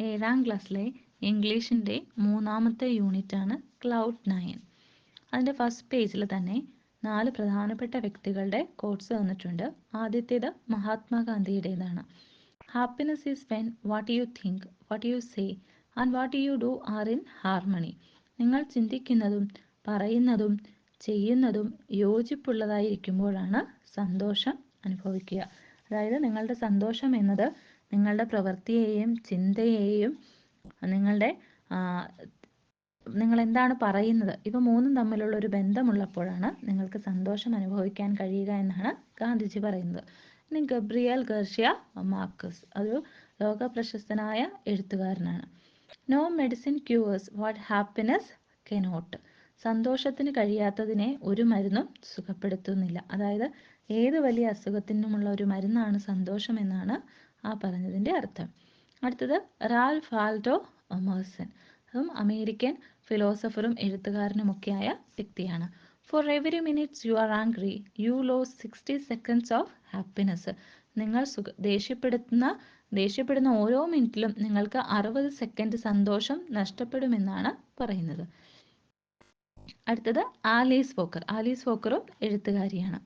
7ാം ക്ലാസ്സിലെ ഇംഗ്ലീഷിൻ്റെ 3ാമത്തെ യൂണിറ്റാണ് ക്ലൗഡ് 9. അതിൻ്റെ ഫസ്റ്റ് പേജിൽ തന്നെ 4 പ്രധാനപ്പെട്ട വ്യക്തികളുടെ കോട്ട്സ് തന്നിട്ടുണ്ട്. ആദ്യത്തേത് മഹാത്മാഗാന്ധിയുടേതാണ്. Happiness is when what you think, what you say and what you do are in harmony. നിങ്ങൾ ചിന്തിക്കുന്നതും പറയുന്നതും ചെയ്യുന്നതും യോജിപ്പുള്ളതായിരിക്കുമ്പോഴാണ് സന്തോഷം അനുഭവിക്കുക. അതായത് നിങ്ങളുടെ സന്തോഷം എന്നത് നിങ്ങളുടെ പ്രവൃത്തിയെയും ചിന്തയെയും നിങ്ങൾ എന്താണ് പറയുന്നത് ഇവ മൂന്നും തമ്മിലുള്ള ഒരു ബന്ധമുള്ളപ്പോഴാണ് നിങ്ങൾക്ക് സന്തോഷം അനുഭവിക്കാൻ കഴിയുക എന്നാണ് ഗാന്ധിജി പറയുന്നത്. ഇനി ഗബ്രിയേൽ ഗാർഷ്യ മാർക്കസ് ഒരു ലോക പ്രശസ്തനായ എഴുത്തുകാരനാണ്. No medicine cures what happiness cannot. സന്തോഷത്തിന് കഴിയാത്തതിനെ ഒരു മരുന്നും സുഖപ്പെടുത്തുന്നില്ല. അതായത് ഏത് വലിയ അസുഖത്തിനുമുള്ള ഒരു മരുന്നാണ് സന്തോഷം എന്നാണ് ആ പറഞ്ഞതിൻ്റെ അർത്ഥം. അടുത്തത് റാൽഫ് വാൾഡോ എമേഴ്സൺ. അതും അമേരിക്കൻ ഫിലോസഫറും എഴുത്തുകാരനുമൊക്കെയായ വ്യക്തിയാണ്. For every minutes you are angry you lose 60 seconds of happiness. നിങ്ങൾ ദേഷ്യപ്പെടുന്ന ഓരോ മിനിറ്റിലും നിങ്ങൾക്ക് 60 സെക്കൻഡ് സന്തോഷം നഷ്ടപ്പെടുമെന്നാണ് പറയുന്നത്. അടുത്തത് ആലീസ് വോക്കർ. ആലീസ് വോക്കറും എഴുത്തുകാരിയാണ്.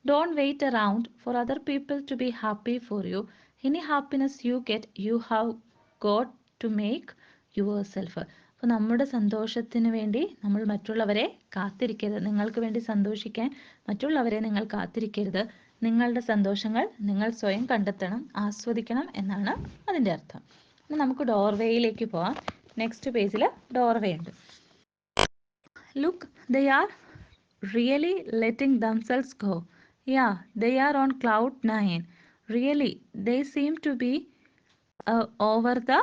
Don't wait around for other people to be happy for you. Any happiness you get you have got to make yourself. അപ്പോൾ നമ്മുടെ സന്തോഷത്തിന് വേണ്ടി നമ്മൾ മറ്റുള്ളവരെ കാത്തിരിക്കരുത്. നിങ്ങൾക്ക് വേണ്ടി സന്തോഷിക്കാൻ മറ്റുള്ളവരെ നിങ്ങൾ കാത്തിരിക്കരുത്. നിങ്ങളുടെ സന്തോഷങ്ങൾ നിങ്ങൾ സ്വയം കണ്ടെത്തണം, ആസ്വദിക്കണം എന്നാണ് അതിൻ്റെ അർത്ഥം. ഇനി നമുക്ക് ഡോർവേയിലേക്ക് പോവാം. നെക്സ്റ്റ് പേജിൽ ഡോർവേ ഉണ്ട്. Look, they are really letting themselves go. Yeah, they are on cloud 9. Really, they seem to be over the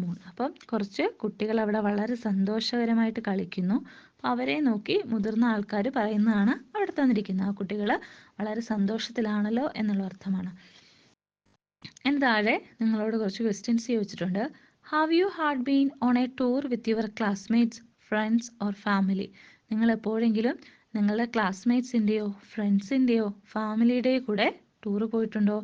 moon. അപ്പം കുറച്ച് കുട്ടികൾ അവിടെ വളരെ സന്തോഷകരമായിട്ട് കളിക്കുന്നു. അപ്പോൾ അവരെ നോക്കി മുതിർന്ന ആൾക്കാർ പറയുന്നതാണ് അവിടെ തന്നിരിക്കുന്നത്. ആ കുട്ടികൾ വളരെ സന്തോഷത്തിലാണല്ലോ എന്നുള്ള അർത്ഥമാണ്. അതിന് താഴെ നിങ്ങളോട് കുറച്ച് ക്വസ്റ്റ്യൻസ് ചോദിച്ചിട്ടുണ്ട്. Have you had been on A tour with your classmates, friends or family? നിങ്ങൾ എപ്പോഴെങ്കിലും നിങ്ങളുടെ ക്ലാസ്മേറ്റ്സിൻ്റെയോ ഫ്രണ്ട്സിൻ്റെയോ ഫാമിലിയുടെയോ കൂടെ ടൂർ പോയിട്ടുണ്ടോ?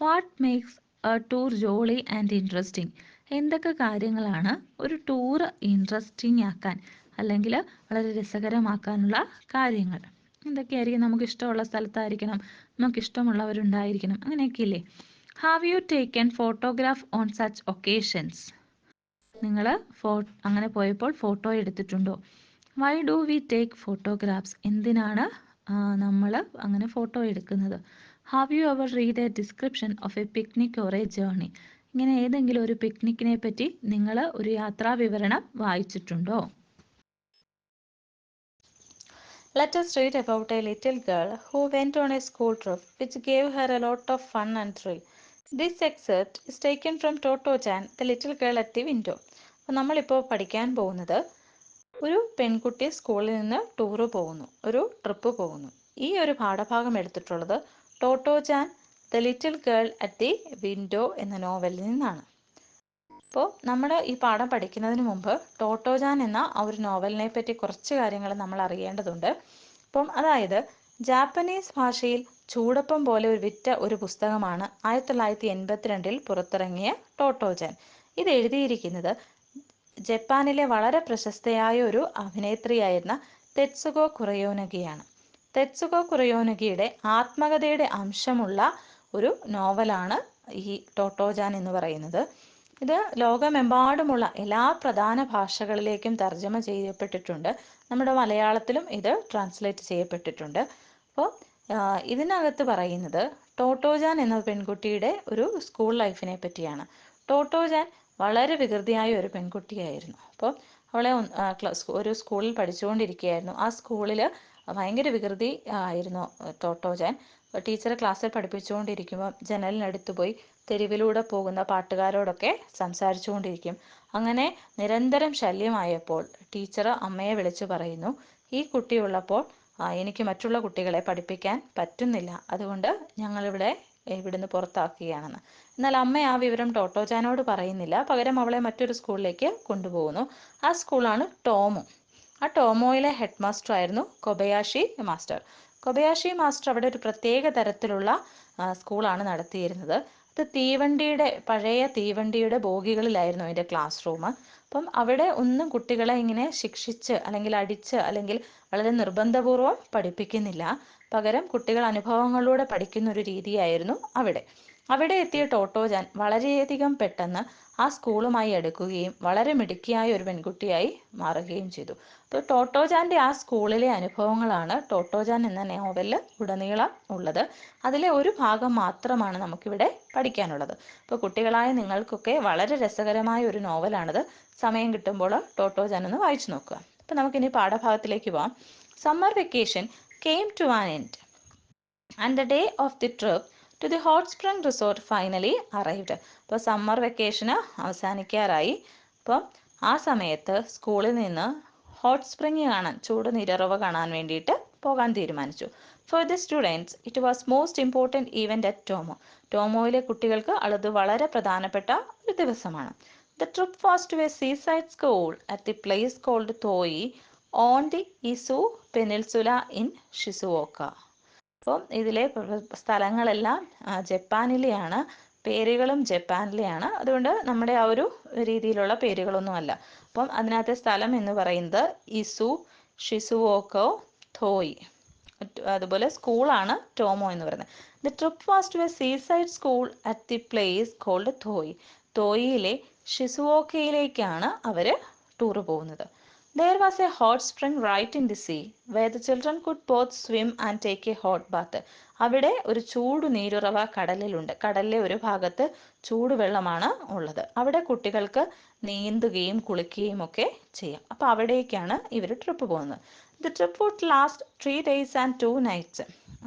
What makes A tour Jolly and interesting? എന്തൊക്കെ കാര്യങ്ങളാണ് ഒരു ടൂർ ഇൻട്രസ്റ്റിംഗ് ആക്കാൻ അല്ലെങ്കിൽ വളരെ രസകരമാക്കാനുള്ള കാര്യങ്ങൾ? എന്തൊക്കെയായിരിക്കും? നമുക്കിഷ്ടമുള്ള സ്ഥലത്തായിരിക്കണം, നമുക്കിഷ്ടമുള്ളവരുണ്ടായിരിക്കണം, അങ്ങനെയൊക്കെ ഇല്ലേ? Have you taken photograph on such occasions? നിങ്ങൾ അങ്ങനെ പോയപ്പോൾ ഫോട്ടോ എടുത്തിട്ടുണ്ടോ? Why do we take photographs? എന്തിനാണ് നമ്മൾ അങ്ങനെ ഫോട്ടോ എടുക്കുന്നത്? Have you ever read A description of A picnic or A journey? ഇങ്ങനെ ഏതെങ്കിലും ഒരു പിക്നിക്കിനെ പറ്റി നിങ്ങൾ ഒരു യാത്രാ വിവരണം വായിച്ചിട്ടുണ്ടോ? Let us read about a little girl who went on a school trip which gave her a lot of fun and thrill. This excerpt is taken from Toto Chan, The Little Girl at the Window. അപ്പോൾ നമ്മളിപ്പോൾ പഠിക്കാൻ പോകുന്നത് ഒരു പെൺകുട്ടി സ്കൂളിൽ നിന്ന് tour പോകുന്നു, ഒരു ട്രിപ്പ് പോകുന്നു. ഈ ഒരു പാഠഭാഗം എടുത്തിട്ടുള്ളത് Totto chan the little girl at the window എന്ന നോവലിൽ നിന്നാണ്. അപ്പോൾ നമ്മൾ ഈ പാഠം പഠിക്കുന്നതിന് മുമ്പ് ടോട്ടോ ജാൻ എന്ന ഒരു നോവലിനെ പറ്റി കുറച്ച് കാര്യങ്ങൾ നമ്മൾ അറിയേണ്ടതുണ്ട്. അപ്പം അതായത് ജാപ്പനീസ് ഭാഷയിൽ ചൂടപ്പം പോലെ വിറ്റ ഒരു പുസ്തകമാണ് 1982 പുറത്തിറങ്ങിയ ടോട്ടോ ജാൻ. ഇത് എഴുതിയിരിക്കുന്നത് ജപ്പാനിലെ വളരെ പ്രശസ്തയായ ഒരു അഭിനേത്രിയായിരുന്ന തെത്സുഗോ കുറയോനഗിയാണ്. തെത്സുഗോ കുറയോനഗിയുടെ ആത്മകഥയുടെ അംശമുള്ള ഒരു നോവലാണ് ഈ ടോട്ടോ ജാൻ എന്ന് പറയുന്നത്. ഇത് ലോകമെമ്പാടുമുള്ള എല്ലാ പ്രധാന ഭാഷകളിലേക്കും തർജ്ജമ ചെയ്യപ്പെട്ടിട്ടുണ്ട്. നമ്മുടെ മലയാളത്തിലും ഇത് ട്രാൻസ്ലേറ്റ് ചെയ്യപ്പെട്ടിട്ടുണ്ട്. അപ്പോൾ ഇതിനകത്ത് പറയുന്നത് ടോട്ടോ ജാൻ എന്ന പെൺകുട്ടിയുടെ ഒരു സ്കൂൾ ലൈഫിനെ പറ്റിയാണ്. ടോട്ടോ ജാൻ വളരെ വികൃതിയായ ഒരു പെൺകുട്ടിയായിരുന്നു. അപ്പോൾ അവളെ ഒരു സ്കൂളിൽ പഠിച്ചുകൊണ്ടിരിക്കുകയായിരുന്നു. ആ സ്കൂളിൽ ഭയങ്കര വികൃതി ആയിരുന്നു ടോട്ടോ ജാൻ. ടീച്ചർ ക്ലാസ്സിൽ പഠിപ്പിച്ചുകൊണ്ടിരിക്കുമ്പോൾ ജനലിനടുത്ത് പോയി തെരുവിലൂടെ പോകുന്ന പാട്ടുകാരോടൊക്കെ സംസാരിച്ചു കൊണ്ടിരിക്കും. അങ്ങനെ നിരന്തരം ശല്യമായപ്പോൾ ടീച്ചർ അമ്മയെ വിളിച്ചു പറയുന്നു, ഈ കുട്ടിയുള്ളപ്പോൾ എനിക്ക് മറ്റുള്ള കുട്ടികളെ പഠിപ്പിക്കാൻ പറ്റുന്നില്ല, അതുകൊണ്ട് ഞങ്ങളിവിടെ ഇവിടുന്ന് പുറത്താക്കുകയാണെന്ന്. എന്നാൽ അമ്മ ആ വിവരം ടോട്ടോ ചാനോട് പറയുന്നില്ല. പകരം അവളെ മറ്റൊരു സ്കൂളിലേക്ക് കൊണ്ടുപോകുന്നു. ആ സ്കൂളാണ് ടോമോ. ആ ടോമോയിലെ ഹെഡ് മാസ്റ്റർ ആയിരുന്നു കൊബയാഷി മാസ്റ്റർ. കൊബയാഷി മാസ്റ്റർ അവിടെ ഒരു പ്രത്യേക തരത്തിലുള്ള സ്കൂളാണ് നടത്തിയിരുന്നത്. പഴയ തീവണ്ടിയുടെ ബോഗികളിലായിരുന്നു അതിൻ്റെ ക്ലാസ് റൂം. അപ്പം അവിടെ ഒന്നും കുട്ടികളെ ഇങ്ങനെ ശിക്ഷിച്ച് അല്ലെങ്കിൽ അടിച്ച് അല്ലെങ്കിൽ വളരെ നിർബന്ധപൂർവ്വം പഠിപ്പിക്കുന്നില്ല. പകരം കുട്ടികൾ അനുഭവങ്ങളിലൂടെ പഠിക്കുന്ന ഒരു രീതിയായിരുന്നു അവിടെ എത്തിയ ടോട്ടോജാൻ വളരെയധികം പെട്ടെന്ന് ആ സ്കൂളുമായി അടുക്കുകയും വളരെ മിടുക്കിയായ ഒരു പെൺകുട്ടിയായി മാറുകയും ചെയ്തു. അപ്പോൾ ടോട്ടോജാൻ്റെ ആ സ്കൂളിലെ അനുഭവങ്ങളാണ് ടോട്ടോജാൻ എന്ന നോവലിൽ ഉടനീളം ഉള്ളത്. അതിലെ ഒരു ഭാഗം മാത്രമാണ് നമുക്കിവിടെ പഠിക്കാനുള്ളത്. അപ്പോൾ കുട്ടികളായ നിങ്ങൾക്കൊക്കെ വളരെ രസകരമായ ഒരു നോവലാണിത്. സമയം കിട്ടുമ്പോൾ ടോട്ടോജാൻ ഒന്ന് വായിച്ചു നോക്കുക. അപ്പോൾ നമുക്കിനി പാഠഭാഗത്തിലേക്ക് പോകാം. Summer vacation came to an end and the day of the trip to the hot spring resort finally arrived. അപ്പോൾ സമ്മർ വെക്കേഷന് അവസാനിക്കാറായി. അപ്പം ആ സമയത്ത് സ്കൂളിൽ നിന്ന് ഹോട്ട് സ്പ്രിങ് കാണാൻ, ചൂട് നീരുറവ് കാണാൻ വേണ്ടിയിട്ട് പോകാൻ തീരുമാനിച്ചു. For the students it was most important event at Tomoe. ടോമോയിലെ കുട്ടികൾക്ക് അത് വളരെ പ്രധാനപ്പെട്ട ഒരു ദിവസമാണ്. The trip was to a seaside school at the place called Toi on the Izu peninsula in Shizuoka. അപ്പം ഇതിലെ സ്ഥലങ്ങളെല്ലാം ജപ്പാനിലെയാണ്, പേരുകളും ജപ്പാനിലെയാണ്. അതുകൊണ്ട് നമ്മുടെ ആ ഒരു രീതിയിലുള്ള പേരുകളൊന്നുമല്ല. അപ്പം അതിനകത്തെ സ്ഥലം എന്ന് പറയുന്നത് ഇസു, ഷിസുവോക്കോ, തോയി. അതുപോലെ സ്കൂളാണ് ടോമോ എന്ന് പറയുന്നത്. The trip was to a seaside school at the place called Toi. തോയിയിലെ ഷിസുവോക്കയിലേക്കാണ് അവർ ടൂറ് പോകുന്നത്. There was a hot spring right in the sea, where the children could both swim and take a hot bath. അവിടെ ഒരു ചൂട് നീരുറവ കടലിലുണ്ട്. കടലിലെ ഒരു ഭാഗത്ത് ചൂടുവെള്ളമാണ് ഉള്ളത്. അവിടെ കുട്ടികൾക്ക് നീന്തുകയും കുളിക്കുകയും ഒക്കെ ചെയ്യാം. അപ്പോൾ അവിടേക്കാണ് ഇവർ ട്രിപ്പ് പോകുന്നത്. The trip would last 3 days and 2 nights.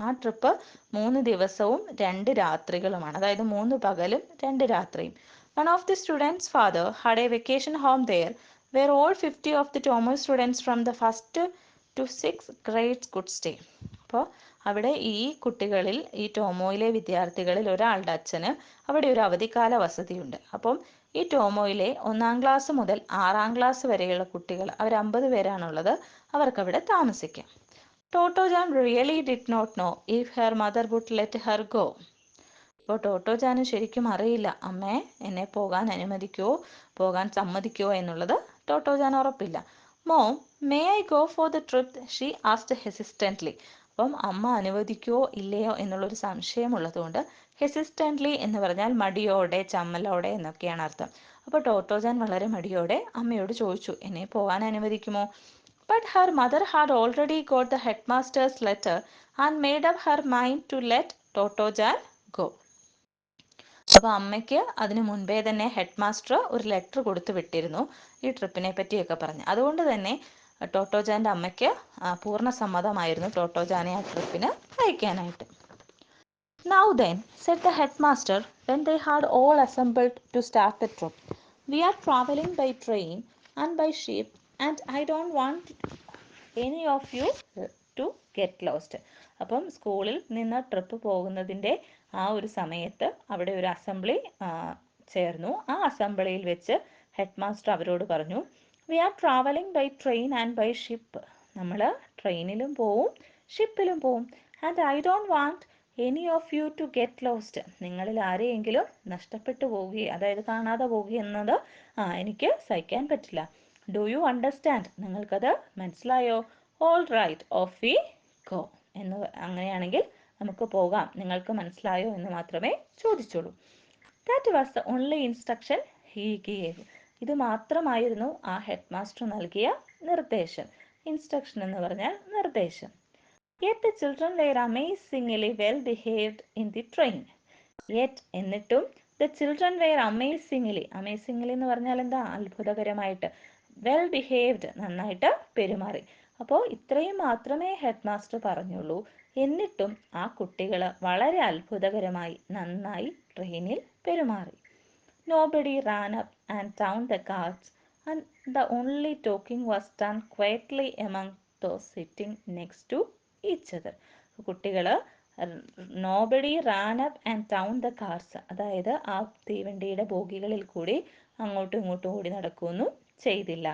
ആ ട്രിപ്പ് 3 ദിവസവും 2 രാത്രികളുമാണ്. അതായത് 3 പകലും 2 രാത്രിയും. One of the students' father had a vacation home there, where all 50 of the Tomo students from the 1st to 6th grades could stay. അപ്പോൾ അവിടെ ഈ കുട്ടികളിൽ, ഈ ടോമോയിലെ വിദ്യാർത്ഥികളിൽ ഒരാളുടെ അച്ഛന് അവിടെ ഒരു അവധിക്കാല വസതിയുണ്ട്. അപ്പം ഈ ടോമോയിലെ 1ാം ക്ലാസ് മുതൽ 6ാം ക്ലാസ് വരെയുള്ള കുട്ടികൾ, അവർ 50 പേരാണുള്ളത്, അവർക്കവിടെ താമസിക്കാം. Totto chan really did not know if her mother would let her go. അപ്പോൾ ടോട്ടോജാന് ശരിക്കും അറിയില്ല, അമ്മേ എന്നെ പോകാൻ അനുവദിക്കുമോ, പോകാൻ സമ്മതിക്കുമോ എന്നുള്ളത് ടോട്ടോജാൻ ഉറപ്പില്ല. Mom, may I go for the trip, she asked hesitantly. അപ്പം അമ്മ അനുവദിക്കുമോ ഇല്ലയോ എന്നുള്ളൊരു സംശയമുള്ളതുകൊണ്ട് ഹെസിസ്റ്റൻ്റ്ലി എന്ന് പറഞ്ഞാൽ മടിയോടെ, ചമ്മലോടെ എന്നൊക്കെയാണ് അർത്ഥം. അപ്പോൾ ടോട്ടോജാൻ വളരെ മടിയോടെ അമ്മയോട് ചോദിച്ചു, എന്നെ പോകാൻ അനുവദിക്കുമോ? But her mother had already got the headmaster's letter and made up her mind to let Totojan go. അപ്പോൾ അമ്മയ്ക്ക് അതിന് മുൻപേ തന്നെ ഹെഡ് മാസ്റ്റർ ഒരു ലെറ്റർ കൊടുത്തു വിട്ടിരുന്നു ഈ ട്രിപ്പിനെ പറ്റിയൊക്കെ പറഞ്ഞ്. അതുകൊണ്ട് തന്നെ ടോട്ടോജാൻ്റെ അമ്മയ്ക്ക് പൂർണ്ണ സമ്മതമായിരുന്നു ടോട്ടോജാനെ ആ ട്രിപ്പിന് അയക്കാനായിട്ട്. Now then, said the headmaster when they had all assembled to start the trip, we are traveling by train and by ship and I don't want any of you to get lost. അപ്പം സ്കൂളിൽ നിന്ന് trip പോകുന്നതിൻ്റെ ആ ഒരു സമയത്ത് അവിടെ ഒരു assembly ചേർന്നു. ആ അസംബ്ലിയിൽ വെച്ച് ഹെഡ് മാസ്റ്റർ അവരോട് പറഞ്ഞു, we are travelling by train and by ship. നമ്മൾ ട്രെയിനിലും പോവും ഷിപ്പിലും പോവും. And I don't want any of you to get lost. നിങ്ങളിൽ ആരെയെങ്കിലും നഷ്ടപ്പെട്ടു പോവുകയും, അതായത് കാണാതെ പോവുകയെന്നത് എനിക്ക് സഹിക്കാൻ പറ്റില്ല. Do you understand? നിങ്ങൾക്കത് മനസ്സിലായോ? All right, off we go എന്ന്. അങ്ങനെയാണെങ്കിൽ നമുക്ക് പോകാം, നിങ്ങൾക്ക് മനസ്സിലായോ എന്ന് മാത്രമേ ചോദിച്ചുള്ളൂ. That was the only instruction he gave. ഇത് മാത്രമായിരുന്നു ആ ഹെഡ് മാസ്റ്റർ നൽകിയ നിർദ്ദേശം. ഇൻസ്ട്രക്ഷൻ എന്ന് പറഞ്ഞാൽ നിർദ്ദേശം. Yet the children were amazingly well behaved in the train. Yet എന്നിട്ടും the children were amazingly എന്ന് പറഞ്ഞാൽ എന്താ? അത്ഭുതകരമായിട്ട്. വെൽ ബിഹേവ്ഡ്, നന്നായിട്ട് പെരുമാറി. അപ്പോൾ ഇത്രയും മാത്രമേ ഹെഡ് മാസ്റ്റർ പറഞ്ഞുള്ളൂ. എന്നിട്ടും ആ കുട്ടികൾ വളരെ അത്ഭുതകരമായി നന്നായി ട്രെയിനിൽ പെരുമാറി. Nobody ran up and down the carts and the only talking was done quietly among those sitting next to each other. കുട്ടികൾ nobody ran up and down the cars, അതായത് ആ തീവണ്ടിയുടെ ബോഗികളിൽ കൂടി അങ്ങോട്ടും ഇങ്ങോട്ടും ഓടി നടക്കുകയൊന്നും ചെയ്തില്ല.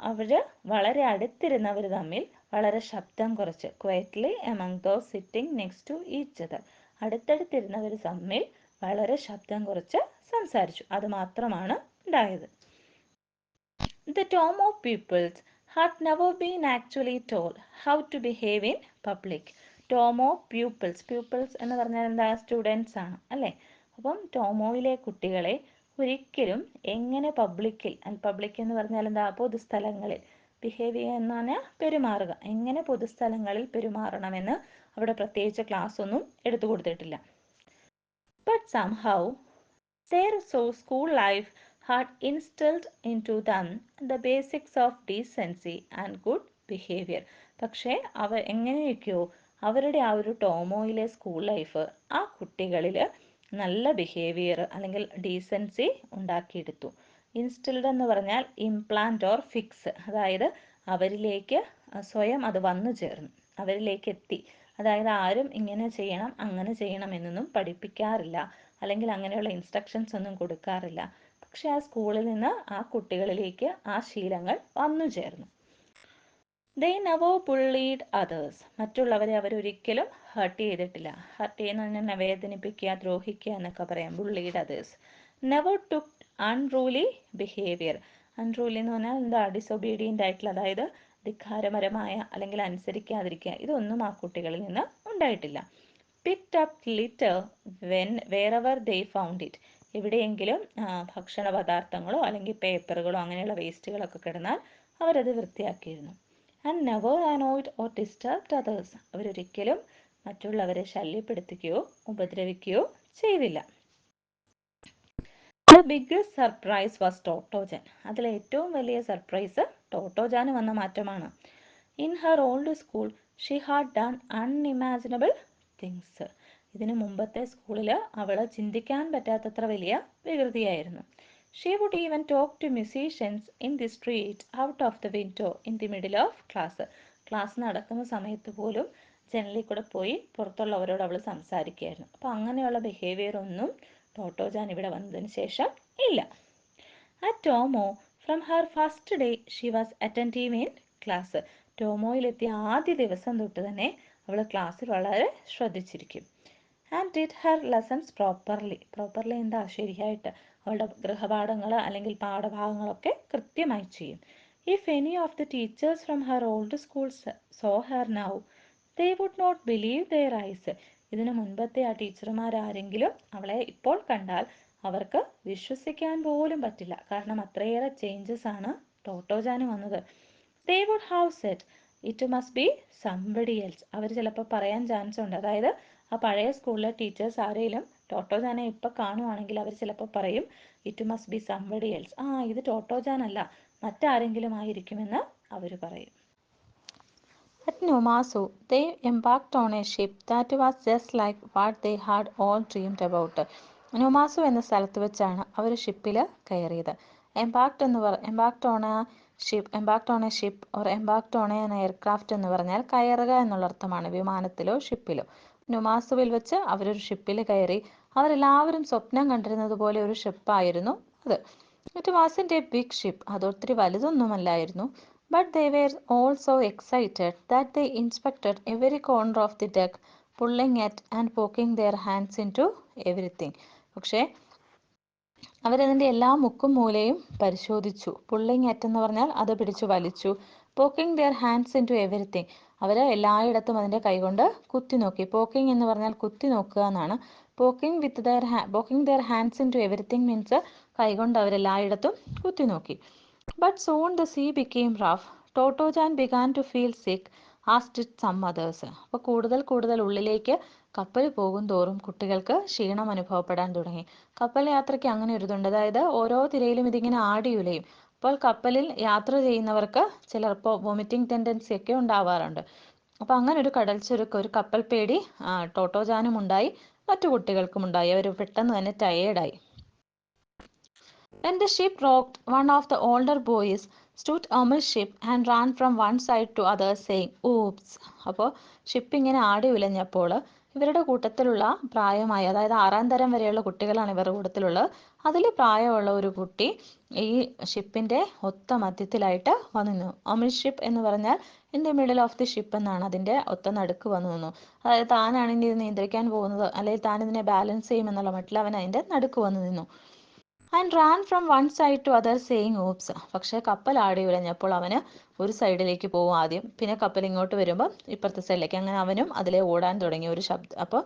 അവർ വളരെ അടുത്തിരുന്നവർ തമ്മിൽ വളരെ ശബ്ദം കുറച്ച്, quietly among those sitting next to each other, അടുത്തടുത്തിരുന്നവർ തമ്മിൽ വളരെ ശബ്ദം കുറച്ച് സംസാരിച്ചു. അത് മാത്രമാണ് ഉണ്ടായത്. The Tomo pupils had never been actually told how to behave in public. Tomo pupils എന്ന് പറഞ്ഞാൽ എന്താ? സ്റ്റുഡൻസ് ആണ് അല്ലേ? അപ്പം ടോമോയിലെ കുട്ടികളെ ഒരിക്കലും എങ്ങനെ പബ്ലിക് എന്ന് പറഞ്ഞാൽ എന്താ? പൊതുസ്ഥലങ്ങളിൽ ബിഹേവ് ചെയ്യുക എന്ന് പറഞ്ഞാൽ പെരുമാറുക. എങ്ങനെ പൊതുസ്ഥലങ്ങളിൽ പെരുമാറണമെന്ന് അവിടെ പ്രത്യേകിച്ച് ക്ലാസ് ഒന്നും എടുത്തു കൊടുത്തിട്ടില്ല. But somehow their school life had instilled into them the basics of decency and good behavior. പക്ഷേ എങ്ങനെയൊക്കെയോ അവരുടെ ആ ഒരു ടോമോയിലെ സ്കൂൾ ലൈഫ് ആ കുട്ടികളിൽ നല്ല ബിഹേവിയർ അല്ലെങ്കിൽ ഡീസൻസി ഉണ്ടാക്കിയെടുത്തു. ഇൻസ്റ്റിൽഡ് എന്ന് പറഞ്ഞാൽ ഇംപ്ലാന്റ് ഓർ ഫിക്സ്, അതായത് അവരിലേക്ക് സ്വയം അത് വന്നു ചേർന്നു, അവരിലേക്ക് എത്തി. അതായത് ആരും ഇങ്ങനെ ചെയ്യണം അങ്ങനെ ചെയ്യണം എന്നൊന്നും പഠിപ്പിക്കാറില്ല, അല്ലെങ്കിൽ അങ്ങനെയുള്ള ഇൻസ്ട്രക്ഷൻസ് ഒന്നും കൊടുക്കാറില്ല. പക്ഷെ ആ സ്കൂളിൽ നിന്ന് ആ കുട്ടികളിലേക്ക് ആ ശീലങ്ങൾ വന്നു ചേർന്നു. They never bullied others. മറ്റുള്ളവരെ അവരൊരിക്കലും ഹർട്ട് ചെയ്തിട്ടില്ല. ഹർട്ട് ചെയ്യുന്നതിനെ വേദനിപ്പിക്കുക, ദ്രോഹിക്കുക എന്നൊക്കെ പറയാം. bullied others. Never took unruly behavior. unruly എന്ന് പറഞ്ഞാൽ എന്താ? ഡിസൊബീഡിയൻ്റ് ആയിട്ടുള്ള, അതായത് ധിക്കാരപരമായ അല്ലെങ്കിൽ അനുസരിക്കാതിരിക്കുക, ഇതൊന്നും ആ കുട്ടികളിൽ നിന്ന് ഉണ്ടായിട്ടില്ല. picked up litter wherever they found it. എവിടെയെങ്കിലും ഭക്ഷണ പദാർത്ഥങ്ങളോ അല്ലെങ്കിൽ പേപ്പറുകളോ അങ്ങനെയുള്ള വേസ്റ്റുകളൊക്കെ കിടന്നാൽ അവരത് വൃത്തിയാക്കിയിരുന്നു. And never annoyed or disturbed others. അവരൊരിക്കലും മറ്റുള്ളവരെ ശല്യപ്പെടുത്തുകയോ ഉപദ്രവിക്കുകയോ ചെയ്തില്ല. The biggest surprise was ടോട്ടോജൻ. അതിലെ ഏറ്റവും വലിയ സർപ്രൈസ് ടോട്ടോജാന് വന്ന മാറ്റമാണ്. In her old school she had done unimaginable things. ഇതിനു മുമ്പത്തെ സ്കൂളിൽ അവൾ ചിന്തിക്കാൻ പറ്റാത്തത്ര വലിയ വികൃതിയായിരുന്നു. She would even talk to musicians in the street out of the window in the middle of class. Class നടക്കുന്ന സമയത്ത് പോലും ജനലിൽ കൂടെ പോയി പുറത്തുള്ളവരോട് അവൾ സംസാരിക്കുകയായിരുന്നു. അപ്പോൾ അങ്ങനെയുള്ള ബിഹേവിയർ ഒന്നും ടോട്ടോജാൻ ഇവിടെ വന്നതിന് ശേഷം ഇല്ല. At Tomo, from her first day she was attentive in class. ടോമോയിലെത്തിയ ആദ്യ ദിവസം തൊട്ട് തന്നെ അവൾ ക്ലാസ്സിൽ വളരെ ശ്രദ്ധിച്ചിരിക്കും. And did her lessons properly എന്താ? ശരിയായിട്ട് അവളുടെ ഗൃഹപാഠങ്ങൾ അല്ലെങ്കിൽ പാഠഭാഗങ്ങളൊക്കെ കൃത്യമായി ചെയ്യും. If any of the teachers from her old school saw her now they would not believe their eyes. ഇതിനു മുൻപത്തെ ആ ടീച്ചർമാരാരെങ്കിലും അവളെ ഇപ്പോൾ കണ്ടാൽ അവർക്ക് വിശ്വസിക്കാൻ പോലും പറ്റില്ല. കാരണം അത്രയേറെ ചേഞ്ചസ് ആണ് ടോട്ടോജാന് വന്നത്. They would have said it must be somebody else. അവർ ചിലപ്പോൾ പറയാൻ ചാൻസ് ഉണ്ട്. അതായത് ആ പഴയ സ്കൂളിലെ ടീച്ചേഴ്സ് ആരെങ്കിലും ടോട്ടോജാനെ ഇപ്പം കാണുവാണെങ്കിൽ അവർ ചിലപ്പോൾ പറയും it must be somebody else. ഇത് ടോട്ടോജാൻ അല്ല, മറ്റാരെങ്കിലും ആയിരിക്കുമെന്ന് അവർ പറയും. At Numazu, they embarked on a ship that was just like what they had all dreamed about. Numazu എന്ന സ്ഥലത്ത് വെച്ചാണ് അവർ ഷിപ്പിൽ കയറിയത്. Embarked on a ship or embarked on an aircraft എന്ന് പറഞ്ഞാൽ കയറുക എന്നുള്ള അർത്ഥമാണ്, വിമാനത്തിലോ ഷിപ്പിലോ. നുമാസുവിൽ വെച്ച് അവരൊരു ഷിപ്പിൽ കയറി. അവരെല്ലാവരും സ്വപ്നം കണ്ടിരുന്നത് പോലെ ഒരു ഷിപ്പായിരുന്നു അത്. It wasn't a big ship. അതൊത്തിരി വലുതൊന്നുമല്ലായിരുന്നു. But they were all so excited that they inspected every corner of the deck, pulling at and poking their hands into everything. പക്ഷേ അവരതിൻ്റെ എല്ലാ മുക്കും മൂലയും പരിശോധിച്ചു. പുള്ളിങ് അറ്റ് എന്ന് പറഞ്ഞാൽ അത് പിടിച്ചു വലിച്ചു. Poking their hands into everything, അവർ എല്ലായിടത്തും അതിൻ്റെ കൈകൊണ്ട് കുത്തി നോക്കി. പോക്കിംഗ് എന്ന് പറഞ്ഞാൽ കുത്തി നോക്കുക എന്നാണ്. Poking their hands into everything means കൈകൊണ്ട് അവരെല്ലായിടത്തും കുത്തി നോക്കി. But soon the sea became rough. ടോട്ടോജാൻ began to feel sick, as did some others. അപ്പോൾ കൂടുതൽ ഉള്ളിലേക്ക് കപ്പൽ പോകും തോറും കുട്ടികൾക്ക് ക്ഷീണം അനുഭവപ്പെടാൻ തുടങ്ങി. കപ്പൽ യാത്രയ്ക്ക് അങ്ങനെ ഒരു ഇതുണ്ട്, അതായത് ഓരോ തിരയിലും ഇതിങ്ങനെ ആടിയുലയും. അപ്പോൾ കപ്പലിൽ യാത്ര ചെയ്യുന്നവർക്ക് ചിലപ്പോൾ വൊമിറ്റിംഗ് ടെൻഡൻസി ഒക്കെ ഉണ്ടാവാറുണ്ട്. അപ്പോൾ അങ്ങനെ ഒരു കടൽച്ചൊരുക്ക്, ഒരു കപ്പൽ പേടി ടോട്ടോജാനും ഉണ്ടായി, മറ്റു കുട്ടികൾക്കും ഉണ്ടായി. അവർ പെട്ടെന്ന് തന്നെ ടയേർഡായി. When the ship rocked, one of the older boys stood amidsship and ran from one side to other saying, "Oops!" അപ്പോൾ ഷിപ്പ് ഇങ്ങനെ ആടി ഉലഞ്ഞപ്പോൾ ഇവരുടെ കൂട്ടത്തിലുള്ള പ്രായമായ, അതായത് 6ാം തരം വരെയുള്ള കുട്ടികളാണ് ഇവരുടെ കൂട്ടത്തിലുള്ളത്. അതിൽ പ്രായമുള്ള ഒരു കുട്ടി ഈ ഷിപ്പിൻ്റെ ഒത്ത മധ്യത്തിലായിട്ട് വന്നു നിന്നു. ഒമിൽഷിപ്പ് എന്ന് പറഞ്ഞാൽ in the middle of the ship എന്നാണ്, അതിൻ്റെ ഒത്ത നടുക്ക് വന്നു നിന്നു. അതായത് താനാണ് ഇനി ഇത് നിയന്ത്രിക്കാൻ പോകുന്നത്, അല്ലെങ്കിൽ താൻ ഇതിനെ ബാലൻസ് ചെയ്യുമെന്നുള്ള മട്ടിൽ അവൻ അതിൻ്റെ നടുക്ക് വന്നു നിന്നു. And ran from one side to other saying oops. പക്ഷേ കപ്പൽ ആടി ഉലഞ്ഞപ്പോൾ അവന് ഒരു സൈഡിലേക്ക് പോകും ആദ്യം, പിന്നെ കപ്പൽ ഇങ്ങോട്ട് വരുമ്പോൾ ഇപ്പുറത്തെ സൈഡിലേക്ക്, അങ്ങനെ അവനും അതിലെ ഓടാൻ തുടങ്ങിയ ഒരു ശബ്ദം. അപ്പോൾ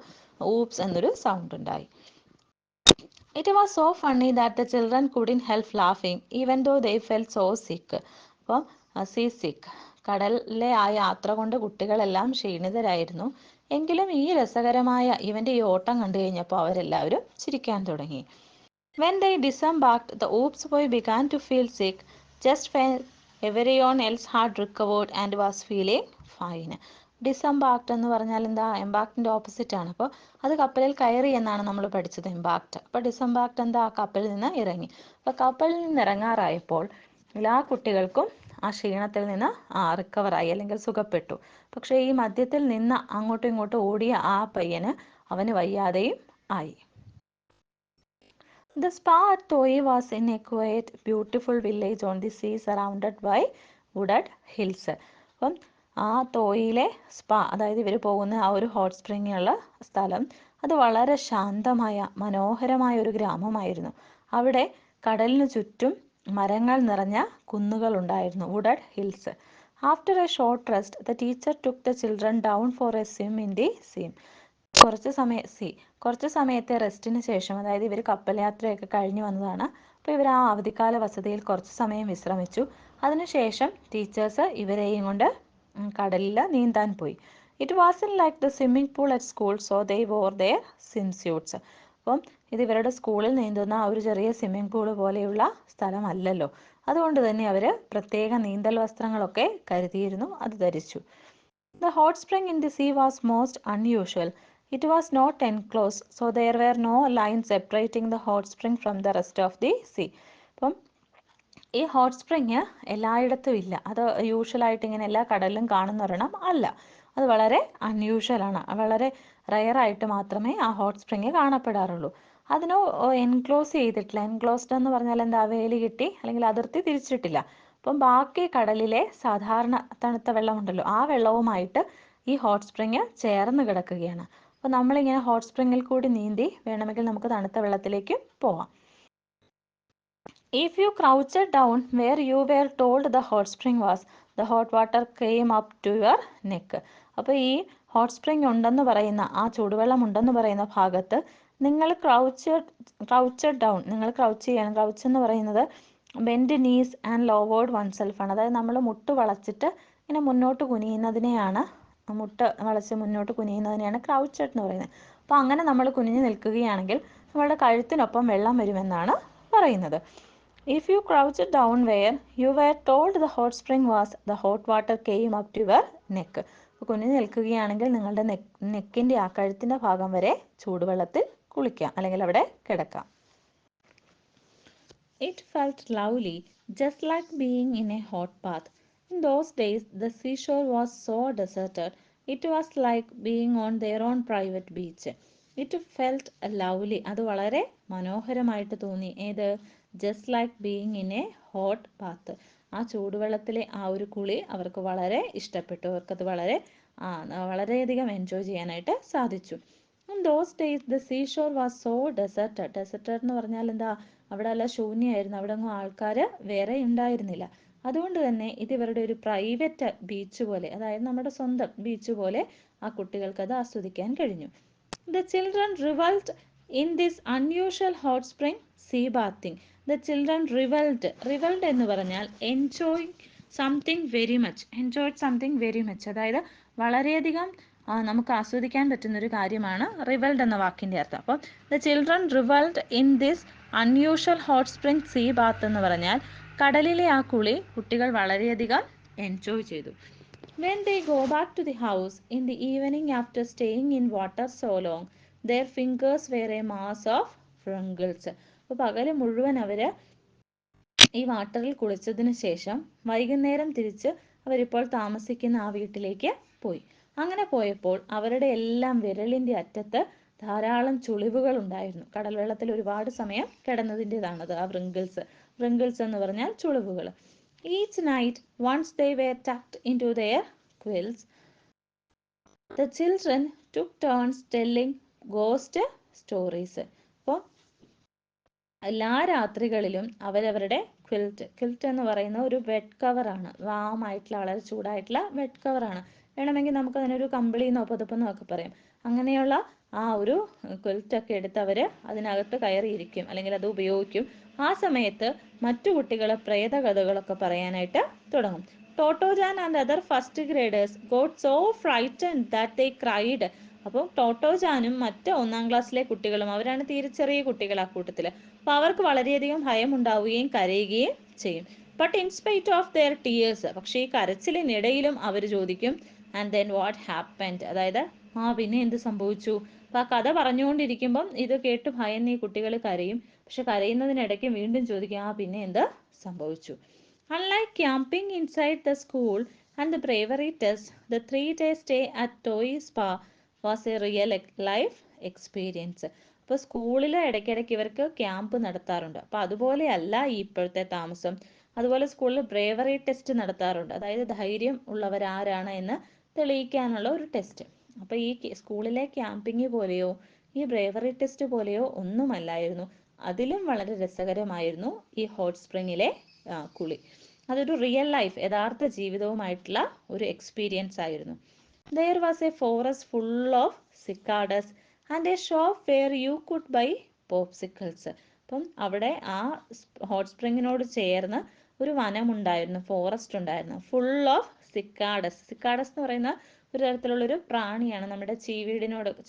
ഊപ്സ് എന്നൊരു സൗണ്ട് ഉണ്ടായി. It was so funny that the children couldn't help ലാഫിങ് even though they felt so sick. അപ്പം സീ സിക്ക്, കടലിലെ ആ യാത്ര കൊണ്ട് കുട്ടികളെല്ലാം ക്ഷീണിതരായിരുന്നു. എങ്കിലും ഈ രസകരമായ ഇവൻ്റെ ഈ ഓട്ടം കണ്ടു കഴിഞ്ഞപ്പോൾ അവരെല്ലാവരും ചിരിക്കാൻ തുടങ്ങി. When they disembarked, the Oops boy began to feel sick, just when everyone else had recovered and was feeling fine. ഡിസംബാക്ട് എന്ന് പറഞ്ഞാൽ എന്താ? എംബാക്ടിൻ്റെ ഓപ്പോസിറ്റ് ആണ്. അപ്പോൾ അത് കപ്പലിൽ കയറി എന്നാണ് നമ്മൾ പഠിച്ചത്, എംബാക്ട്. അപ്പോൾ ഡിസംബാക്ട് എന്താ? കപ്പലിൽ നിന്ന് ഇറങ്ങി. അപ്പോൾ കപ്പലിൽ നിന്ന് ഇറങ്ങാറായപ്പോൾ എല്ലാ കുട്ടികൾക്കും ആ ക്ഷീണത്തിൽ നിന്ന് റിക്കവറായി, അല്ലെങ്കിൽ സുഖപ്പെട്ടു. പക്ഷേ ഈ മധ്യത്തിൽ നിന്ന് അങ്ങോട്ടും ഇങ്ങോട്ടും ഓടിയ ആ പയ്യന് അവന് വയ്യാതെയും ആയി. The spa at Toei was in a quiet, beautiful village on the sea surrounded by wooded hills. അപ്പം ആ തോയിലെ സ്പാ, അതായത് ഇവർ പോകുന്ന ആ ഒരു ഹോട്ട് സ്പ്രിങ്ങുള്ള സ്ഥലം, അത് വളരെ ശാന്തമായ മനോഹരമായ ഒരു ഗ്രാമമായിരുന്നു. അവിടെ കടലിന് ചുറ്റും മരങ്ങൾ നിറഞ്ഞ കുന്നുകൾ ഉണ്ടായിരുന്നു, wooded hills. After a short rest the teacher took the children down for a swim in the sea. കുറച്ച് സമയത്തെ റെസ്റ്റിന് ശേഷം, അതായത് ഇവർ കപ്പൽ യാത്രയൊക്കെ കഴിഞ്ഞ് വന്നതാണ്, അപ്പോൾ ഇവർ ആ അവധിക്കാല വസതിയിൽ കുറച്ച് സമയം വിശ്രമിച്ചു. അതിനുശേഷം ടീച്ചേഴ്സ് ഇവരെയും കൊണ്ട് കടലിൽ നീന്താൻ പോയി. It was like the swimming pool at school, so they wore their swim suits. അപ്പം ഇത് ഇവരുടെ സ്കൂളിൽ നീന്തുന്ന ആ ഒരു ചെറിയ സ്വിമ്മിംഗ് പൂൾ പോലെയുള്ള സ്ഥലമല്ലല്ലോ, അതുകൊണ്ട് തന്നെ അവർ പ്രത്യേക നീന്തൽ വസ്ത്രങ്ങളൊക്കെ കരുതിയിരുന്നു, അത് ധരിച്ചു. The hot spring in the sea was most unusual. It was not enclosed, so there were no lines separating the hot spring from the rest of the sea. അപ്പം ഈ ഹോട്ട് സ്പ്രിങ് എല്ലായിടത്തും ഇല്ല, അത് യൂഷ്വലായിട്ട് ഇങ്ങനെ എല്ലാ കടലിലും കാണുന്ന ഒരെണ്ണം അല്ല. അത് വളരെ അൺയൂഷ്വലാണ്, വളരെ റയറായിട്ട് മാത്രമേ ആ ഹോട്ട് സ്പ്രിങ് കാണപ്പെടാറുള്ളൂ. അതിന് എൻക്ലോസ് ചെയ്തിട്ടില്ല. എൻക്ലോസ്ഡ് എന്ന് പറഞ്ഞാൽ എന്താ? വേലി കിട്ടി, അല്ലെങ്കിൽ അതിർത്തി തിരിച്ചിട്ടില്ല. അപ്പം ബാക്കി കടലിലെ സാധാരണ തണുത്ത വെള്ളമുണ്ടല്ലോ, ആ വെള്ളവുമായിട്ട് ഈ ഹോട്ട് സ്പ്രിങ് ചേർന്ന് കിടക്കുകയാണ്. അപ്പോൾ നമ്മളിങ്ങനെ ഹോട്ട് സ്പ്രിങ്ങിൽ കൂടി നീന്തി വേണമെങ്കിൽ നമുക്ക് തണുത്ത വെള്ളത്തിലേക്ക് പോവാം. If you crouched down where you were told the hot spring was, the hot water came up to your neck. അപ്പോൾ ഈ ഹോട്ട് സ്പ്രിങ് ഉണ്ടെന്ന് പറയുന്ന, ആ ചൂടുവെള്ളം ഉണ്ടെന്ന് പറയുന്ന ഭാഗത്ത് നിങ്ങൾ ക്രൗച്ചഡ് ഡൗൺ, നിങ്ങൾ ക്രൗച്ച് ചെയ്യണം. ക്രൗച്ച് എന്ന് പറയുന്നത് bend knees and lowered oneself ആണ്. അതായത് നമ്മൾ മുട്ട് വളച്ചിട്ട് ഇങ്ങനെ മുന്നോട്ട് കുനിയുന്നതിനെയാണ്, മുട്ട് വളച്ച് മുന്നോട്ട് കുനിയുന്നതിനെയാണ് ക്രൗച്ചഡ് എന്ന് പറയുന്നത്. അപ്പോൾ അങ്ങനെ നമ്മൾ കുനിഞ്ഞു നിൽക്കുകയാണെങ്കിൽ നമ്മളുടെ കഴുത്തിനൊപ്പം വെള്ളം വരുമെന്നാണ് പറയുന്നത്. If you crouched down where you were told the hot spring was, the hot water came up to your neck. അപ്പോൾ കുനിഞ്ഞു നിൽക്കുകയാണെങ്കിൽ നിങ്ങളുടെ നെക്കിൻ്റെ ആ കഴുത്തിൻ്റെ ഭാഗം വരെ ചൂടുവെള്ളത്തിൽ കുളിക്കാം, അല്ലെങ്കിൽ അവിടെ കിടക്കാം. It felt lovely, just like being in a hot bath. In those days, the seashore was so deserted. It was like being on their own private beach. It felt lovely. അത് വളരെ മനോഹരമായിട്ട് തോന്നി. ഏത്? Just like being in a hot bath. ആ ചൂടുവെള്ളത്തിലെ ആ ഒരു കുളി അവർക്ക് വളരെ ഇഷ്ടപ്പെട്ടു. അവർക്കത് വളരെയധികം എൻജോയ് ചെയ്യാനായിട്ട് സാധിച്ചു. In those days, the seashore was so deserted. Deserted എന്ന് പറഞ്ഞാൽ എന്താ? അവിടെ എല്ലാം ശൂന്യമായിരുന്നു, അവിടെ ഒന്നും ആൾക്കാർ വേറെ ഉണ്ടായിരുന്നില്ല. അതുകൊണ്ട് തന്നെ ഇത് ഇവരുടെ ഒരു പ്രൈവറ്റ് ബീച്ച് പോലെ, അതായത് നമ്മുടെ സ്വന്തം ബീച്ച് പോലെ ആ കുട്ടികൾക്ക് അത് ആസ്വദിക്കാൻ കഴിഞ്ഞു. The children revelled in this unusual hot spring sea bathing. The children revelled എന്ന് പറഞ്ഞാൽ enjoyed something very much. അതായത് വളരെയധികം നമുക്ക് ആസ്വദിക്കാൻ പറ്റുന്ന ഒരു കാര്യമാണ് റിവൽഡ് എന്ന വാക്കിൻ്റെ അർത്ഥം. അപ്പം the children revelled in this unusual hot spring sea bath എന്ന് പറഞ്ഞാൽ കടലിലെ ആ കുളി കുട്ടികൾ വളരെയധികം എൻജോയ് ചെയ്തു. When they go back to the house in the evening after staying in water so long, their fingers were a mass of wrinkles. അപ്പോൾ പകല് മുഴുവൻ അവർ ഈ വാട്ടറിൽ കുളിച്ചതിന് ശേഷം വൈകുന്നേരം തിരിച്ച് അവരിപ്പോൾ താമസിക്കുന്ന ആ വീട്ടിലേക്ക് പോയി. അങ്ങനെ പോയപ്പോൾ അവരുടെ എല്ലാം വിരലിൻ്റെ അറ്റത്ത് ധാരാളം ചുളിവുകൾ ഉണ്ടായിരുന്നു. കടൽ വെള്ളത്തിൽ ഒരുപാട് സമയം കിടന്നതിൻ്റെതാണത് ആ wrinkles. wrinkles എന്ന് പറഞ്ഞാൽ ചുളിവുകൾ. Each night, once they were tucked into their quills, the children took turns telling ghost stories. അപ്പോൾ എല്ലാ രാത്രികളിലും അവരവരുടെ ക്വിൽറ്റ് എന്ന് പറയുന്ന ഒരു ബെഡ് കവറാണ്. വാമായിട്ടുള്ള വളരെ ചൂടായിട്ടുള്ള ബെഡ് കവറാണ്. വേണമെങ്കിൽ നമുക്ക് അതിനൊരു കമ്പിളിന്നോ പുതപ്പെന്നോ ഒക്കെ പറയാം. അങ്ങനെയുള്ള ആ ഒരു ക്വിൽറ്റൊക്കെ എടുത്ത് അവർ അതിനകത്ത് കയറിയിരിക്കും, അല്ലെങ്കിൽ അത് ഉപയോഗിക്കും. ആ സമയത്ത് മറ്റു കുട്ടികൾ പ്രേതകഥകളൊക്കെ പറയാനായിട്ട് തുടങ്ങും. Totto chan and other first graders got so frightened that they cried. അപ്പോൾ ടോട്ടോജാനും മറ്റ് 1ാം ക്ലാസ്സിലെ കുട്ടികളും, അവരാണ് തീരെ ചെറിയ കുട്ടികൾ ആ കൂട്ടത്തിൽ, അപ്പോൾ അവർക്ക് വളരെയധികം ഭയം ഉണ്ടാവുകയും കരയുകയും ചെയ്യും. But in spite of their tears, പക്ഷേ ഈ കരച്ചിലിനിടയിലും അവർ ചോദിക്കും ആൻഡ് ദെൻ വാട്ട് ഹാപ്പൻഡ്, അതായത് പിന്നെ എന്ത് സംഭവിച്ചു. അപ്പോൾ ആ കഥ പറഞ്ഞുകൊണ്ടിരിക്കുമ്പം ഇത് കേട്ട് ഭയന്ന് ഈ കുട്ടികൾ കരയും. പക്ഷെ കരയുന്നതിനിടയ്ക്ക് വീണ്ടും ചോദിക്കും പിന്നെ എന്ത് സംഭവിച്ചു. Unlike camping inside the school and the bravery test, the 3-day stay at Toy Spa was a real life experience. അപ്പോൾ സ്കൂളിൽ ഇടയ്ക്കിടയ്ക്ക് ഇവർക്ക് ക്യാമ്പ് നടത്താറുണ്ട്. അപ്പോൾ അതുപോലെയല്ല ഈ ഇപ്പോഴത്തെ താമസം. അതുപോലെ സ്കൂളിൽ ബ്രേവറി ടെസ്റ്റ് നടത്താറുണ്ട്, അതായത് ധൈര്യം ഉള്ളവരാരാണ് എന്ന് തെളിയിക്കാനുള്ള ഒരു ടെസ്റ്റ്. അപ്പോൾ ഈ സ്കൂളിലെ ക്യാമ്പിങ് പോലെയോ ഈ ബ്രേവറി ടെസ്റ്റ് പോലെയോ ഒന്നുമല്ലായിരുന്നു. അതിലും വളരെ രസകരമായിരുന്നു ഈ ഹോട്ട് സ്പ്രിങ്ങിലെ കുളി. അതൊരു റിയൽ ലൈഫ്, യഥാർത്ഥ ജീവിതവുമായിട്ടുള്ള ഒരു എക്സ്പീരിയൻസ് ആയിരുന്നു. There was a forest full of cicadas and a shop where you could buy popsicles. അപ്പം അവിടെ ആ ഹോട്ട് സ്പ്രിങ്ങിനോട് ചേർന്ന് ഒരു വനമുണ്ടായിരുന്നു, ഫോറസ്റ്റ് ഉണ്ടായിരുന്നു, ഫുൾ ഓഫ് സിക്കാഡസ്. സിക്കാഡസ് എന്ന് പറയുന്ന ഒരു തരത്തിലുള്ളൊരു പ്രാണിയാണ്, നമ്മുടെ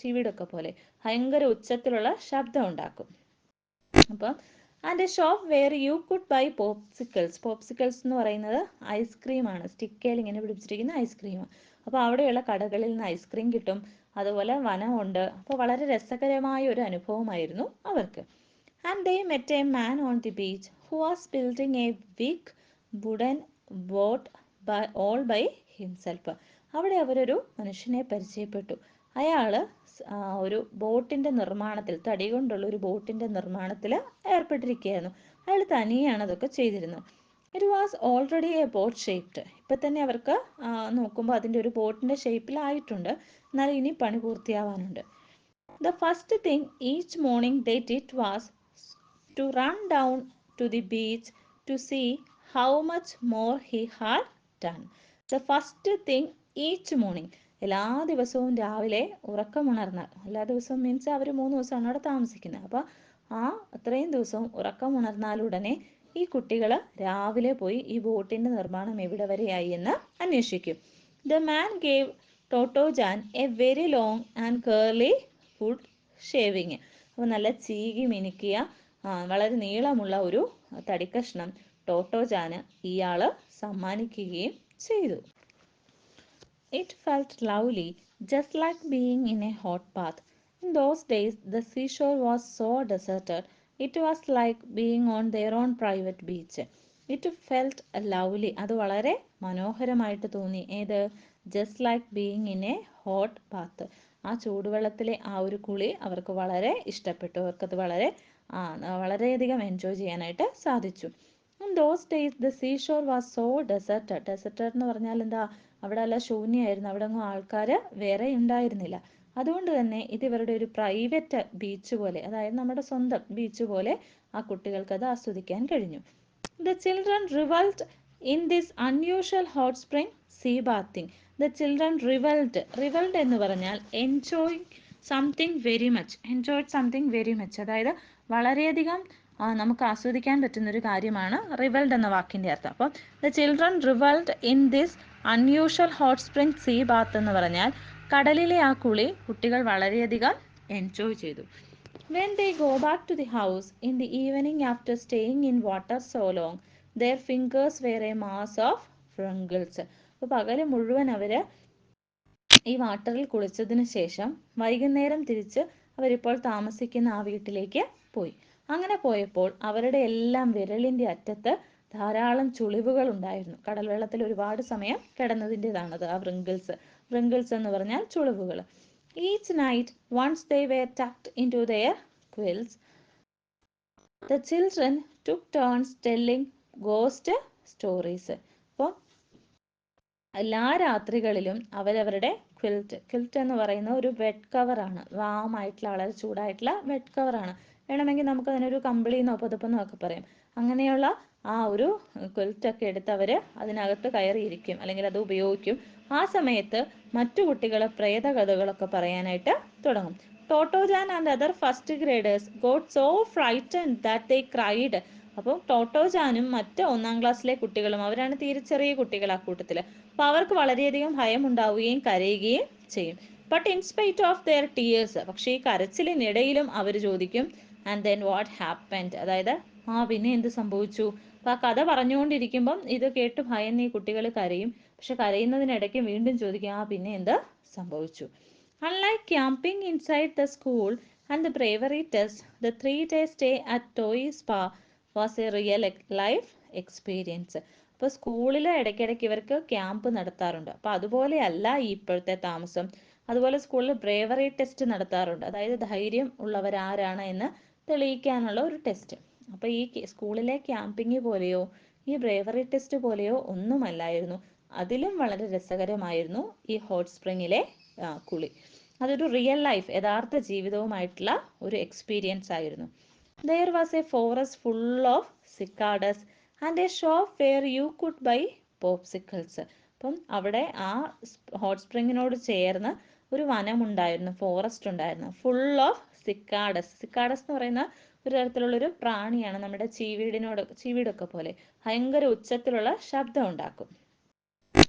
ചീവീടൊക്കെ പോലെ ഭയങ്കര ഉച്ചത്തിലുള്ള ശബ്ദം ഉണ്ടാക്കും. അപ്പം and a shop where you could buy popsicles. Popsicles എന്ന് പറയുന്നത് ഐസ്ക്രീമാണ്, സ്റ്റിക്കയിൽ ഇങ്ങനെ പിടിപ്പിച്ചിരിക്കുന്ന ഐസ്ക്രീം. അപ്പോൾ അവിടെയുള്ള കടകളിൽ നിന്ന് ഐസ്ക്രീം കിട്ടും. അതുപോലെ വനമുണ്ട്. അപ്പോൾ വളരെ രസകരമായ ഒരു അനുഭവമായിരുന്നു അവർക്ക്. And they met a man on the beach who was building a big wooden boat all by himself. അവിടെ അവരൊരു മനുഷ്യനെ പരിചയപ്പെട്ടു. അയാൾ ഒരു ബോട്ടിൻ്റെ നിർമ്മാണത്തിൽ, തടി കൊണ്ടുള്ള ഒരു ബോട്ടിൻ്റെ നിർമ്മാണത്തിൽ ഏർപ്പെട്ടിരിക്കുകയായിരുന്നു. അയാൾ തനിയാണ് അതൊക്കെ ചെയ്തിരുന്നത്. It was already A boat shaped. ഇപ്പം തന്നെ അവർക്ക് നോക്കുമ്പോൾ അതിൻ്റെ ഒരു ബോട്ടിൻ്റെ ഷേപ്പിലായിട്ടുണ്ട്, എന്നാൽ ഇനി പണി പൂർത്തിയാവാനുണ്ട്. The first thing each morning they did was to run down to the beach to see how much more he had done. The first thing each morning, എല്ലാ ദിവസവും രാവിലെ ഉറക്കമുണർന്നാൽ, എല്ലാ ദിവസവും മീൻസ് അവർ 3 ദിവസമാണ് അവിടെ താമസിക്കുന്നത്. അപ്പോൾ അത്രയും ദിവസവും ഉറക്കമുണർന്നാലുടനെ ഈ കുട്ടികൾ രാവിലെ പോയി ഈ ബോട്ടിൻ്റെ നിർമ്മാണം എവിടെ വരെയായി എന്ന് അന്വേഷിക്കും. The man gave Totto chan a very long and curly wood shaving. അപ്പോൾ നല്ല ചീകി മിനുക്കിയ വളരെ നീളമുള്ള ഒരു തടിക്കഷ്ണം ടോട്ടോജാന് ഇയാൾ സമ്മാനിക്കുകയും ചെയ്തു. It felt lovely, just like being in a hot bath. In those days, the seashore was so deserted, it was like being on their own private beach. It felt lovely. അത് വളരെ മനോഹരമായിട്ട് തോന്നി. ഏത്? Just like being in a hot bath. ആ ചൂടുവെള്ളത്തിലെ ആ ഒരു കുളി അവർക്ക് വളരെ ഇഷ്ടപ്പെട്ടു. അവർക്കത് വളരെയധികം എൻജോയ് ചെയ്യാനായിട്ട് സാധിച്ചു. In those days, the seashore was so deserted. Deserted എന്ന് പറഞ്ഞാൽ എന്താ? അവിടെ എല്ലാം ശൂന്യമായിരുന്നു, അവിടെ ഒന്നും ആൾക്കാർ വേറെ ഉണ്ടായിരുന്നില്ല. അതുകൊണ്ട് തന്നെ ഇത് ഇവരുടെ ഒരു പ്രൈവറ്റ് ബീച്ച് പോലെ, അതായത് നമ്മുടെ സ്വന്തം ബീച്ച് പോലെ ആ കുട്ടികൾക്ക് അത് ആസ്വദിക്കാൻ കഴിഞ്ഞു. The children revelled in this unusual hot spring sea bathing. The children revelled എന്ന് പറഞ്ഞാൽ enjoyed something very much. അതായത് വളരെയധികം നമുക്ക് ആസ്വദിക്കാൻ പറ്റുന്ന ഒരു കാര്യമാണ് റിവൽഡ് എന്ന വാക്കിൻ്റെ അർത്ഥം. അപ്പോൾ the children revelled in this unusual hot spring sea bath എന്ന് പറഞ്ഞാൽ കടലിലെ ആ കുളി കുട്ടികൾ വളരെയധികം എൻജോയ് ചെയ്തു. When they go back to the house in the evening after staying in water so long, their fingers were a mass of wrinkles. അപ്പോൾ പകൽ മുഴുവൻ അവർ ഈ വാട്ടറിൽ കുളിച്ചതിന് ശേഷം വൈകുന്നേരം തിരിച്ച് അവരിപ്പോൾ താമസിക്കുന്ന ആ വീട്ടിലേക്ക് പോയി. അങ്ങനെ പോയപ്പോൾ അവരുടെ എല്ലാം വിരലിൻ്റെ അറ്റത്ത് ധാരാളം ചുളിവുകൾ ഉണ്ടായിരുന്നു. കടൽ വെള്ളത്തിൽ ഒരുപാട് സമയം കിടന്നതിൻ്റെതാണത് ആ wrinkles. wrinkles എന്ന് പറഞ്ഞാൽ ചുളിവുകൾ. Each night, once they were tucked into their quilts, the children took turns telling ghost stories. അപ്പോൾ എല്ലാ രാത്രികളിലും അവരവരുടെ ക്വിൽറ്റ് എന്ന് പറയുന്ന ഒരു ബെഡ് കവറാണ്, വാമായിട്ടുള്ള വളരെ ചൂടായിട്ടുള്ള ബെഡ് കവറാണ്. വേണമെങ്കിൽ നമുക്ക് അതിനൊരു കമ്പിളിന്നോ പുതപ്പെന്നോ ഒക്കെ പറയാം. അങ്ങനെയുള്ള ആ ഒരു ക്വിൽറ്റൊക്കെ എടുത്ത് അവർ അതിനകത്ത് കയറിയിരിക്കും, അല്ലെങ്കിൽ അത് ഉപയോഗിക്കും. ആ സമയത്ത് മറ്റു കുട്ടികൾ പ്രേതകഥകളൊക്കെ പറയാനായിട്ട് തുടങ്ങും. Totto chan and other first graders got so frightened that they cried. അപ്പോൾ ടോട്ടോജാനും മറ്റ് 1ാം ക്ലാസ്സിലെ കുട്ടികളും, അവരാണ് തീരെ ചെറിയ കുട്ടികൾ ആ കൂട്ടത്തിൽ, അപ്പോൾ അവർക്ക് വളരെയധികം ഭയം ഉണ്ടാവുകയും കരയുകയും ചെയ്യും. But in spite of their tears, പക്ഷേ ഈ കരച്ചിലിനിടയിലും അവർ ചോദിക്കും ആൻഡ് ദെൻ വാട്ട് ഹാപ്പൻഡ്, അതായത് പിന്നെ എന്ത് സംഭവിച്ചു. അപ്പോൾ ആ കഥ പറഞ്ഞുകൊണ്ടിരിക്കുമ്പം ഇത് കേട്ട് ഭയന്ന് ഈ കുട്ടികൾ കരയും, പക്ഷെ കരയുന്നതിനിടയ്ക്ക് വീണ്ടും ചോദിക്കും പിന്നെ എന്ത് സംഭവിച്ചു. Unlike camping inside the school and the bravery test, the 3-day stay at Toy Spa was a real life experience. അപ്പോൾ സ്കൂളിൽ ഇടയ്ക്കിടയ്ക്ക് ഇവർക്ക് ക്യാമ്പ് നടത്താറുണ്ട്. അപ്പോൾ അതുപോലെയല്ല ഈ ഇപ്പോഴത്തെ താമസം. അതുപോലെ സ്കൂളിൽ ബ്രേവറി ടെസ്റ്റ് നടത്താറുണ്ട്, അതായത് ധൈര്യം ഉള്ളവരാരാണ് എന്ന് തെളിയിക്കാനുള്ള ഒരു ടെസ്റ്റ്. അപ്പോൾ ഈ സ്കൂളിലെ ക്യാമ്പിങ് പോലെയോ ഈ ബ്രേവറി ടെസ്റ്റ് പോലെയോ ഒന്നുമല്ലായിരുന്നു. അതിലും വളരെ രസകരമായിരുന്നു ഈ ഹോട്ട് സ്പ്രിങ്ങിലെ കുളി. അതൊരു റിയൽ ലൈഫ്, യഥാർത്ഥ ജീവിതവുമായിട്ടുള്ള ഒരു എക്സ്പീരിയൻസ് ആയിരുന്നു. There was a forest full of cicadas and a shop where you could buy popsicles. അപ്പം അവിടെ ആ ഹോട്ട് സ്പ്രിങ്ങിനോട് ചേർന്ന് ഒരു വനമുണ്ടായിരുന്നു, ഫോറസ്റ്റ് ഉണ്ടായിരുന്നു, ഫുൾ ഓഫ് സിക്കാഡസ്. സിക്കാഡസ് എന്ന് പറയുന്ന ഒരു തരത്തിലുള്ളൊരു പ്രാണിയാണ്, നമ്മുടെ ചീവീടൊക്കെ പോലെ ഭയങ്കര ഉച്ചത്തിലുള്ള ശബ്ദം ഉണ്ടാക്കും.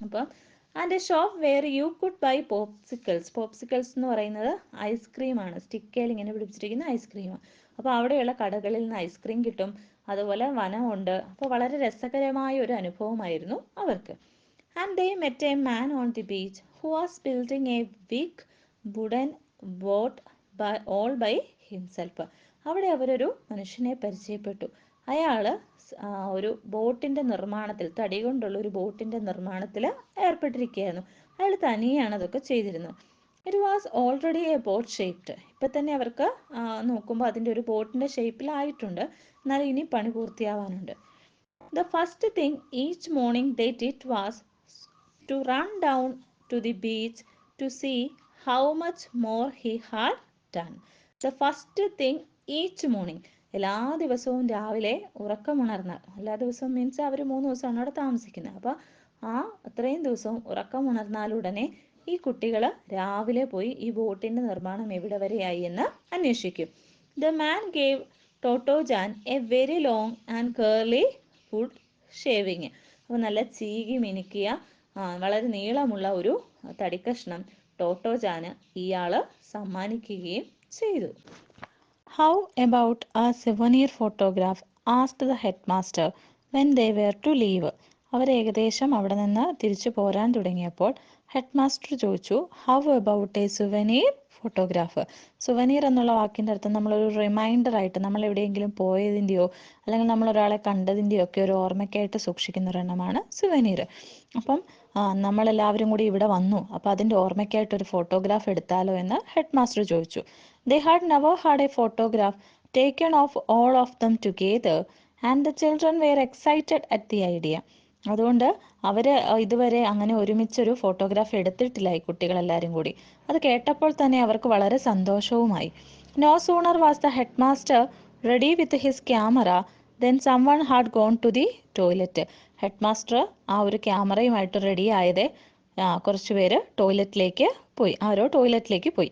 അപ്പം and a shop where you could buy popsicles. Popsicles എന്ന് പറയുന്നത് ഐസ്ക്രീമാണ്, സ്റ്റിക്കയിൽ ഇങ്ങനെ പിടിപ്പിച്ചിരിക്കുന്ന ഐസ്ക്രീം. അപ്പോൾ അവിടെയുള്ള കടകളിൽ നിന്ന് ഐസ്ക്രീം കിട്ടും, അതുപോലെ വനമുണ്ട്. അപ്പോൾ വളരെ രസകരമായ ഒരു അനുഭവമായിരുന്നു അവർക്ക്. And they met a man on the beach who was building a big wooden boat all by himself. അവിടെ അവരൊരു മനുഷ്യനെ പരിചയപ്പെട്ടു. അയാൾ ഒരു ബോട്ടിൻ്റെ നിർമ്മാണത്തിൽ, തടി കൊണ്ടുള്ള ഒരു ബോട്ടിൻ്റെ നിർമ്മാണത്തിൽ ഏർപ്പെട്ടിരിക്കുകയായിരുന്നു. അയാൾ തനിയാണ് അതൊക്കെ ചെയ്തിരുന്നത്. It was already A boat shaped. ഇപ്പം തന്നെ അവർക്ക് നോക്കുമ്പോൾ അതിൻ്റെ ഒരു ബോട്ടിൻ്റെ ഷേപ്പിലായിട്ടുണ്ട്, എന്നാൽ ഇനി പണി പൂർത്തിയാവാനുണ്ട്. The first thing each morning they did was to run down to the beach to see how much more he had done. The first thing each morning, എല്ലാ ദിവസവും രാവിലെ ഉറക്കമുണർന്നാൽ, എല്ലാ ദിവസവും മീൻസ് അവർ 3 ദിവസമാണ് അവിടെ താമസിക്കുന്നത്. അപ്പോൾ അത്രയും ദിവസവും ഉറക്കമുണർന്നാലുടനെ ഈ കുട്ടികൾ രാവിലെ പോയി ഈ ബോട്ടിൻ്റെ നിർമ്മാണം എവിടെ വരെയായി എന്ന് അന്വേഷിക്കും. The man gave Totto chan a very long and curly wood shaving. അപ്പോൾ നല്ല ചീകി മിനുക്കിയ വളരെ നീളമുള്ള ഒരു തടിക്കഷ്ണം ടോട്ടോജാന് ഇയാൾ സമ്മാനിക്കുകയും ചെയ്തു. How about a souvenir photograph? asked the headmaster when they were to leave. അവർ ഏകദേശം അവിടെ നിന്ന് തിരിച്ചു പോരാൻ തുടങ്ങിയപ്പോൾ ഹെഡ് മാസ്റ്റർ ചോദിച്ചു, how about A souvenir photograph. Souvenir എന്നുള്ള വാക്കിൻ്റെ അർത്ഥം നമ്മളൊരു റിമൈൻഡർ ആയിട്ട്, നമ്മൾ എവിടെയെങ്കിലും പോയതിൻ്റെയോ അല്ലെങ്കിൽ നമ്മൾ ഒരാളെ കണ്ടതിൻ്റെയോ ഒക്കെ ഒരു ഓർമ്മയ്ക്കായിട്ട് സൂക്ഷിക്കുന്ന ഒരെണ്ണമാണ് സുവനീർ. അപ്പം നമ്മളെല്ലാവരും കൂടി ഇവിടെ വന്നു, അപ്പോൾ അതിൻ്റെ ഓർമ്മയ്ക്കായിട്ടൊരു ഫോട്ടോഗ്രാഫ് എടുത്താലോ എന്ന് ഹെഡ് മാസ്റ്റർ ചോദിച്ചു. They had never had a photograph taken of all of them together and the children were excited at the idea. അതുകൊണ്ട് അവർ ഇതുവരെ അങ്ങനെ ഒരുമിച്ചൊരു ഫോട്ടോഗ്രാഫ് എടുത്തിട്ടില്ല ഈ കുട്ടികളെല്ലാവരും കൂടി. അത് കേട്ടപ്പോൾ തന്നെ അവർക്ക് വളരെ സന്തോഷവുമായി. No sooner was the headmaster ready with his camera then someone had gone to the toilet. Head master ആ ഒരു ക്യാമറയുമായിട്ട് റെഡി ആയതേ കുറച്ച് പേര് ആരോ ടോയ്ലറ്റിലേക്ക് പോയി.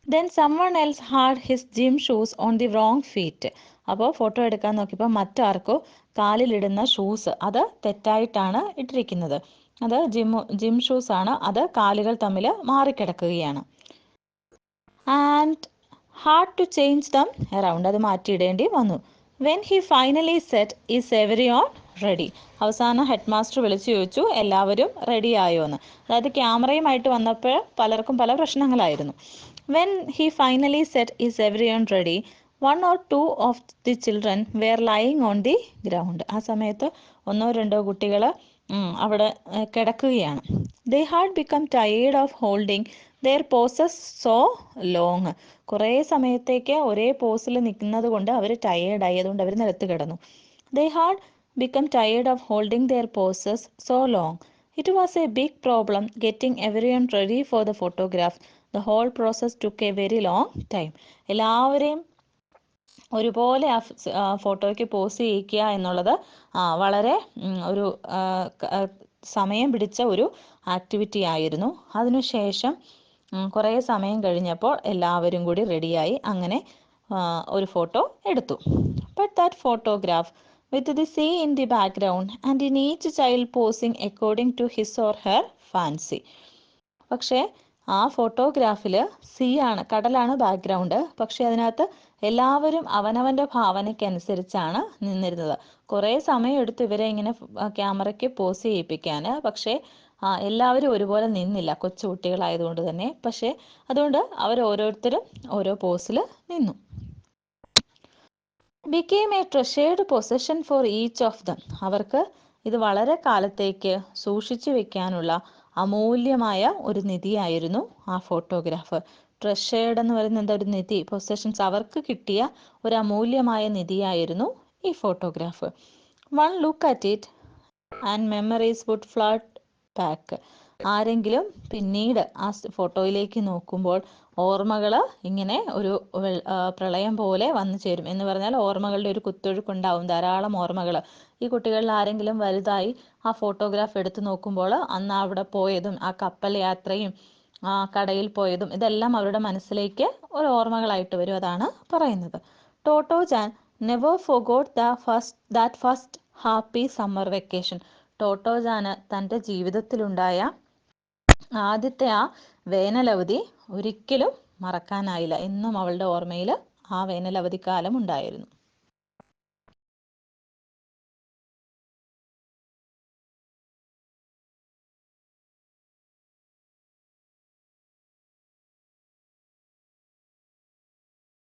Then someone else had his gym shoes on the wrong feet. അപ്പോൾ ഫോട്ടോ എടുക്കാൻ നോക്കിയപ്പോൾ മറ്റാർക്കോ കാലിലിടുന്ന shoes അത് തെറ്റായിട്ടാണ് ഇട്ടിരിക്കുന്നത്. അത് ജിം ഷൂസ് ആണ്, അത് കാലുകൾ തമ്മിൽ മാറിക്കിടക്കുകയാണ്. And had to change them around, അത് മാറ്റിയിടേണ്ടി വന്നു. When he finally said is everyone ready. അവസാനം ഹെഡ് മാസ്റ്റർ വിളിച്ചു ചോദിച്ചു, എല്ലാവരും റെഡി ആയോ എന്ന്. അതായത് ക്യാമറയുമായിട്ട് വന്നപ്പോൾ പലർക്കും പല പ്രശ്നങ്ങളായിരുന്നു. When he finally said, is everyone ready? 1 or 2 of the children were lying on the ground. ആ സമയത്ത് 1 or 2 കുട്ടികൾ അവിടെ കിടക്കുകയാണ്. They had become tired of holding their poses so long. കുറേ സമയത്തേക്ക് ഒരേ പോസിൽ നിൽക്കുന്നത് കൊണ്ട് അവർ ടയേർഡായി, അതുകൊണ്ട് അവർ നിലത്ത് കിടന്നു. They had become tired of holding their poses so long. It was a big problem getting everyone ready for the photograph. The whole process took a very long time. എല്ലാവരെയും ഒരുപോലെ ആ ഫോട്ടോയ്ക്ക് പോസ് ചെയ്യിക്കുക എന്നുള്ളത് വളരെ ഒരു സമയം പിടിച്ച ഒരു ആക്ടിവിറ്റി ആയിരുന്നു. അതിനുശേഷം കുറേ സമയം കഴിഞ്ഞപ്പോൾ എല്ലാവരും കൂടി റെഡിയായി, അങ്ങനെ ഒരു ഫോട്ടോ എടുത്തു. But that photograph with the sea in the background and in each child posing according to his or her fancy. പക്ഷേ ആ ഫോട്ടോഗ്രാഫിൽ സീയാണ്, കടലാണ് ബാക്ക്ഗ്രൗണ്ട്. പക്ഷേ അതിനകത്ത് എല്ലാവരും അവനവൻ്റെ ഭാവനയ്ക്കനുസരിച്ചാണ് നിന്നിരുന്നത്. കുറേ സമയം എടുത്തു ഇവരെ ഇങ്ങനെ ക്യാമറയ്ക്ക് പോസ് ചെയ്യിപ്പിക്കാൻ. പക്ഷേ എല്ലാവരും ഒരുപോലെ നിന്നില്ല, കൊച്ചുകുട്ടികളായതുകൊണ്ട് തന്നെ. പക്ഷേ അതുകൊണ്ട് അവർ ഓരോരുത്തരും ഓരോ പോസിൽ നിന്നു. became a treasured possession for each of them. അവർക്ക് ഇത് വളരെ കാലത്തേക്ക് സൂക്ഷിച്ചു വെക്കാനുള്ള അമൂല്യമായ ഒരു നിധിയായിരുന്നു ആ ഫോട്ടോഗ്രാഫ്. ട്രഷേർഡ് എന്ന് പറയുന്നത് എന്താ, ഒരു നിധി, പൊസഷൻസ്, അവർക്ക് കിട്ടിയ ഒരു അമൂല്യമായ നിധിയായിരുന്നു ഈ photograph. One look at it and memories would flood back. ആരെങ്കിലും പിന്നീട് ആ ഫോട്ടോയിലേക്ക് നോക്കുമ്പോൾ ഓർമ്മകൾ ഇങ്ങനെ ഒരു പ്രളയം പോലെ വന്നു ചേരും. എന്ന് പറഞ്ഞാൽ ഓർമ്മകളുടെ ഒരു കുത്തൊഴുക്കുണ്ടാവും, ധാരാളം ഓർമ്മകൾ. ഈ കുട്ടികളിൽ ആരെങ്കിലും വലുതായി ആ ഫോട്ടോഗ്രാഫ് എടുത്തു നോക്കുമ്പോൾ അന്ന് അവിടെ പോയതും ആ കപ്പൽ യാത്രയും ആ കടയിൽ പോയതും ഇതെല്ലാം അവരുടെ മനസ്സിലേക്ക് ഒരു ഓർമ്മകളായിട്ട് വരും. അതാണ് പറയുന്നത്. Totto chan never forgot that first happy summer vacation. ടോട്ടോ ജാന് തൻ്റെ ജീവിതത്തിലുണ്ടായ ആദ്യത്തെ ആ വേനലവധി ഒരിക്കലും മറക്കാനായില്ല. എന്നും അവളുടെ ഓർമ്മയിൽ ആ വേനലവധിക്കാലം ഉണ്ടായിരുന്നു.